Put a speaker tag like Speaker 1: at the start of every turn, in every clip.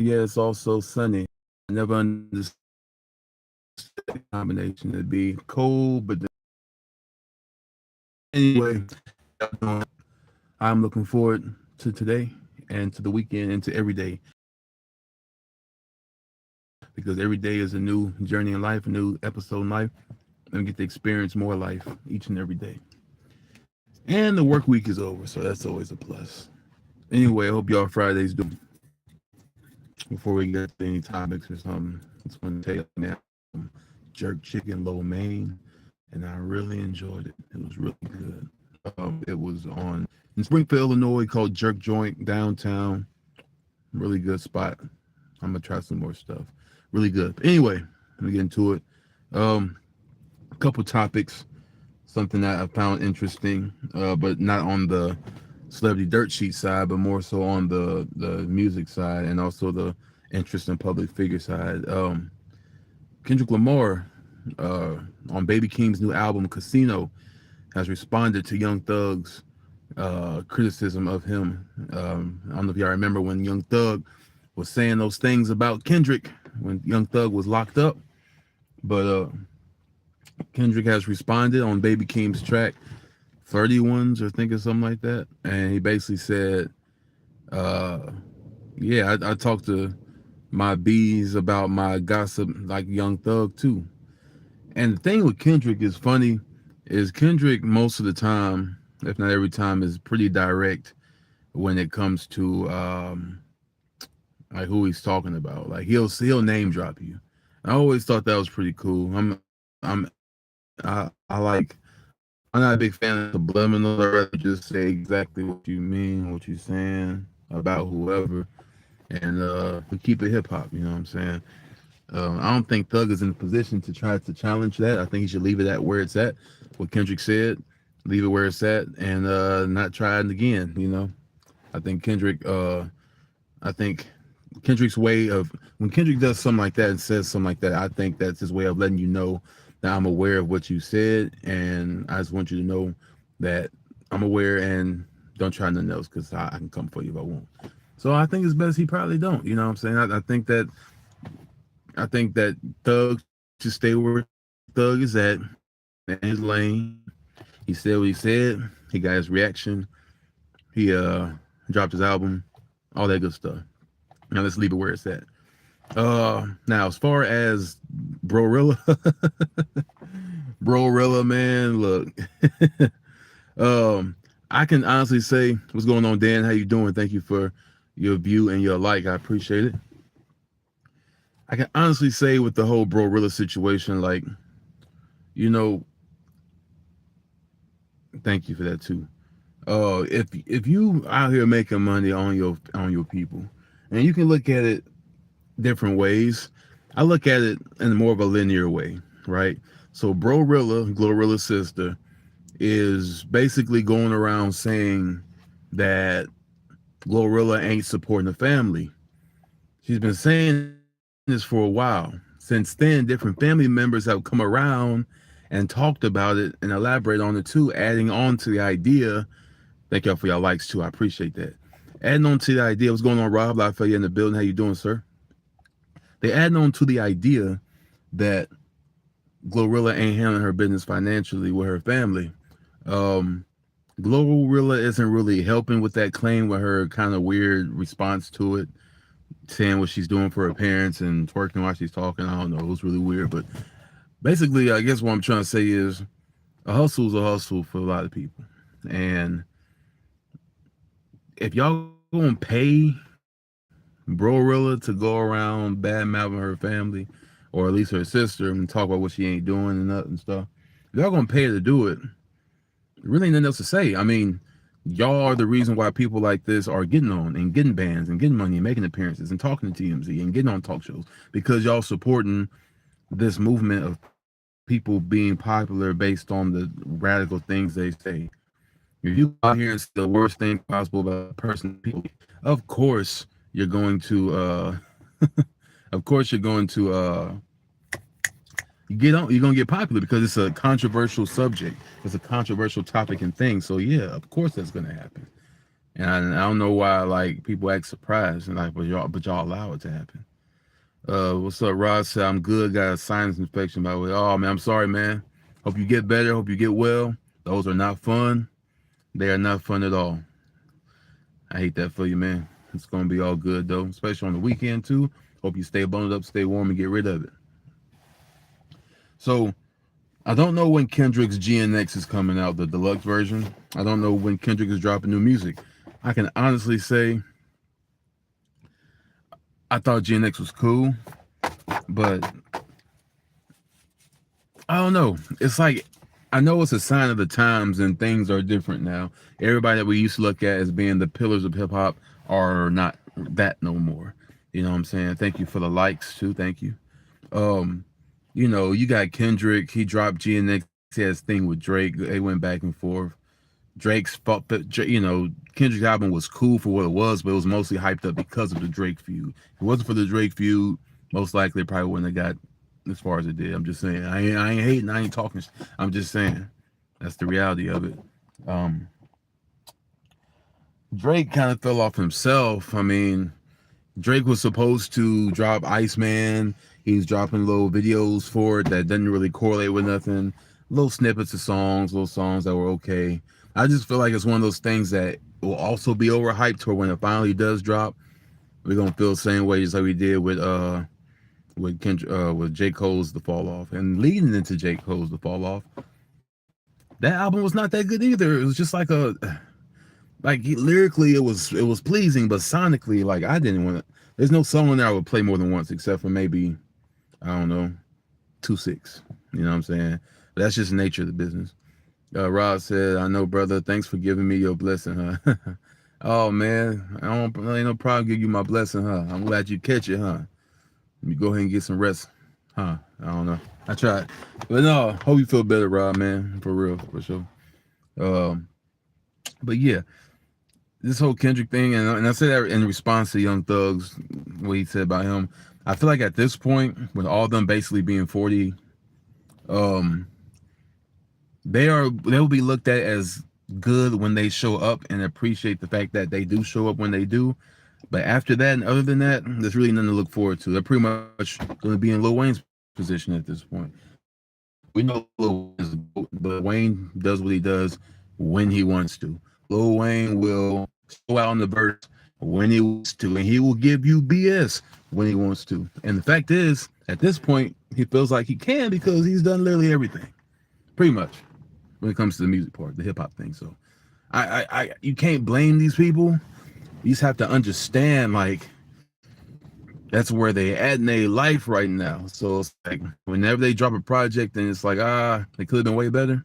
Speaker 1: Yeah, it's also sunny. I never understood the combination. It'd be cold, but anyway, I'm looking forward to today and to the weekend and to every day because every day is a new journey in life, a new episode in life, and get to experience more life each and every day. And the work week is over, so that's always a plus. Anyway, I hope y'all Fridays do. Before we get to any topics or something, I just want to tell you now, jerk chicken lo mein, and I really enjoyed it. It was really good. It was on in Springfield, Illinois, called Jerk Joint downtown. Really good spot. I'm gonna try some more stuff. Really good. But anyway, let me get into it. A couple topics. Something that I found interesting, but not on the celebrity dirt sheet side, but more so on the music side and also the interest in public figure side. Kendrick Lamar on Baby King's new album Casino has responded to Young Thug's criticism of him. I don't know if y'all remember when Young Thug was saying those things about Kendrick when Young Thug was locked up, but Kendrick has responded on Baby Keem's track 31s or think of something like that, and he basically said, "Yeah, I talked to my bees about my gossip like Young Thug too." And the thing with Kendrick is funny is Kendrick most of the time, if not every time, is pretty direct when it comes to like who he's talking about. Like he'll name drop you. I always thought that was pretty cool. I like I'm not a big fan of subliminal. I'd rather just say exactly what you mean, what you're saying about whoever, and we keep it hip hop. You know what I'm saying? I don't think Thug is in a position to try to challenge that. I think he should leave it at where it's at. What Kendrick said, leave it where it's at, and not try it again. You know, I think Kendrick. I think Kendrick's way of when Kendrick does something like that and says something like that, I think that's his way of letting you know that I'm aware of what you said, and I just want you to know that I'm aware and don't try nothing else because I can come for you if I want. So I think it's best he probably don't. You know what I'm saying? I think that Thug should stay where Thug is at in his lane. He said what he said. He got his reaction. He dropped his album, all that good stuff. Now let's leave it where it's at. Now as far as BroRilla, BroRilla, man, look. I can honestly say, what's going on, Dan? How you doing? Thank you for your view and your like. I appreciate it. I can honestly say with the whole BroRilla situation, like, you know, thank you for that too. If you out here making money on your people, and you can look at it different ways. I look at it in more of a linear way, right? So BroRilla, GloRilla's sister, is basically going around saying that GloRilla ain't supporting the family. She's been saying this for a while. Since then, different family members have come around and talked about it and elaborate on it too, adding on to the idea. Thank y'all for your likes too. I appreciate that. Adding on to the idea, what's going on, Rob? Lafayette in the building. How you doing, sir? They add on to the idea that GloRilla ain't handling her business financially with her family. Um, GloRilla isn't really helping with that claim with her kind of weird response to it, saying what she's doing for her parents and twerking while she's talking. I don't know. It was really weird. But basically, I guess what I'm trying to say is a hustle is a hustle for a lot of people. And if y'all gonna pay BroRilla to go around bad mouthing her family, or at least her sister, and talk about what she ain't doing and stuff. If y'all gonna pay her to do it, really ain't nothing else to say. I mean, y'all are the reason why people like this are getting on and getting bands and getting money and making appearances and talking to TMZ and getting on talk shows because y'all supporting this movement of people being popular based on the radical things they say. If you go out here and say the worst thing possible about a person, people, of course you're going to of course you're going to you're gonna get popular because it's a controversial subject. It's a controversial topic and thing. So yeah, of course that's gonna happen. And I don't know why like people act surprised and like, but y'all allow it to happen. What's up, Rod? Said I'm good. Got a sinus infection by the way. Oh man, I'm sorry, man. Hope you get better. Hope you get well. Those are not fun. They are not fun at all. I hate that for you, man. It's gonna be all good though, especially on the weekend too. Hope you stay bundled up, stay warm, and get rid of it. So I don't know when Kendrick's GNX is coming out, the deluxe version. I don't know when Kendrick is dropping new music. I can honestly say I thought GNX was cool, but I don't know. It's like I know it's a sign of the times and things are different now. Everybody that we used to look at as being the pillars of hip hop are not that no more. You know what I'm saying? Thank you for the likes too. Thank you. Um, you got Kendrick. He dropped GNX. He has thing with Drake. They went back and forth. Drake's fault, but Kendrick's album was cool for what it was, but it was mostly hyped up because of the Drake feud. If it wasn't for the Drake feud, most likely it probably wouldn't have got as far as it did. I'm just saying. I ain't hating. I ain't talking. I'm just saying. That's the reality of it. Um, Drake kind of fell off himself. I mean, Drake was supposed to drop Iceman. He's dropping little videos for it that doesn't really correlate with nothing. Little snippets of songs, little songs that were okay. I just feel like it's one of those things that will also be overhyped to when it finally does drop. We're gonna feel the same way just like we did with J. Cole's The Fall Off. And leading into J. Cole's The Fall Off, that album was not that good either. It was just lyrically it was pleasing, but sonically, like I didn't want to. There's no song that I would play more than once, except for maybe I don't know 2-6. You know what I'm saying? But that's just the nature of the business. Rod said, "I know, brother. Thanks for giving me your blessing, huh?" Oh man, ain't no problem. Give you my blessing, huh? I'm glad you catch it, huh? Let me go ahead and get some rest, huh? I don't know. I tried, but no. Hope you feel better, Rod, man. For real, for sure. Um, but yeah, this whole Kendrick thing, and I say that in response to Young Thug's what he said about him. I feel like at this point, with all of them basically being 40, um, they will be looked at as good when they show up and appreciate the fact that they do show up when they do. But after that, and other than that, there's really nothing to look forward to. They're pretty much going to be in Lil Wayne's position at this point. We know Lil Wayne, but Wayne does what he does when he wants to. Lil Wayne will go out on the verse when he wants to, and he will give you BS when he wants to. And the fact is, at this point, he feels like he can because he's done literally everything, pretty much, when it comes to the music part, the hip hop thing. So, you can't blame these people. You just have to understand, like, that's where they at in their life right now. So it's like whenever they drop a project and it's like, they could have been way better.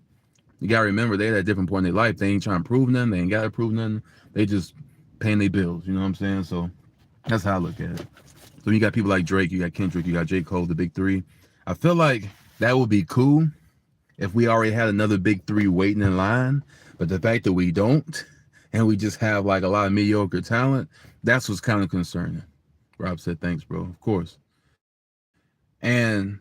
Speaker 1: You gotta remember they're at a different point in their life. They ain't trying to prove nothing. They ain't gotta prove nothing. They just paying their bills. You know what I'm saying? So that's how I look at it. So you got people like Drake, you got Kendrick, you got J. Cole, the big three. I feel like that would be cool if we already had another big three waiting in line. But the fact that we don't, and we just have like a lot of mediocre talent, that's what's kind of concerning. Rob said, "Thanks, bro." Of course. And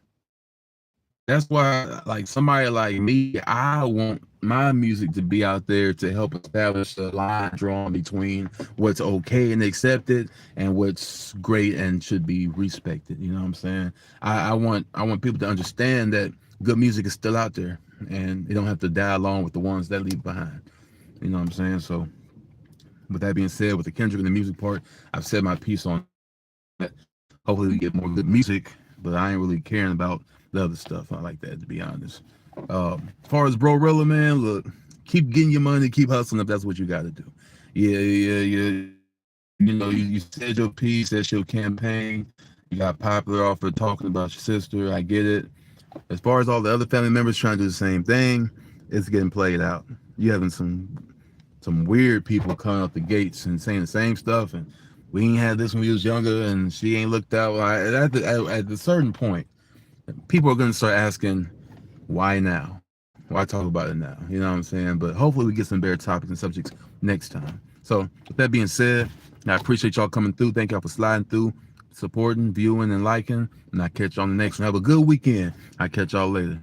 Speaker 1: that's why, like somebody like me, I want my music to be out there to help establish a line drawn between what's okay and accepted and what's great and should be respected. You know what I'm saying? I want people to understand that good music is still out there and they don't have to die along with the ones that leave behind. You know what I'm saying? So with that being said, with the Kendrick and the music part, I've said my piece on that. Hopefully we get more good music, but I ain't really caring about the other stuff. I like that, to be honest. As far as BroRilla, man, look, keep getting your money, keep hustling if that's what you got to do. Yeah. You said your piece, that's your campaign. You got popular off of talking about your sister. I get it. As far as all the other family members trying to do the same thing, it's getting played out. You having some weird people coming up the gates and saying the same stuff, and we ain't had this when we was younger, and she ain't looked out. At a certain point, people are going to start asking, why now? Why talk about it now? You know what I'm saying? But hopefully we get some better topics and subjects next time. So with that being said, I appreciate y'all coming through. Thank y'all for sliding through, supporting, viewing, and liking. And I catch y'all on the next one. Have a good weekend. I catch y'all later.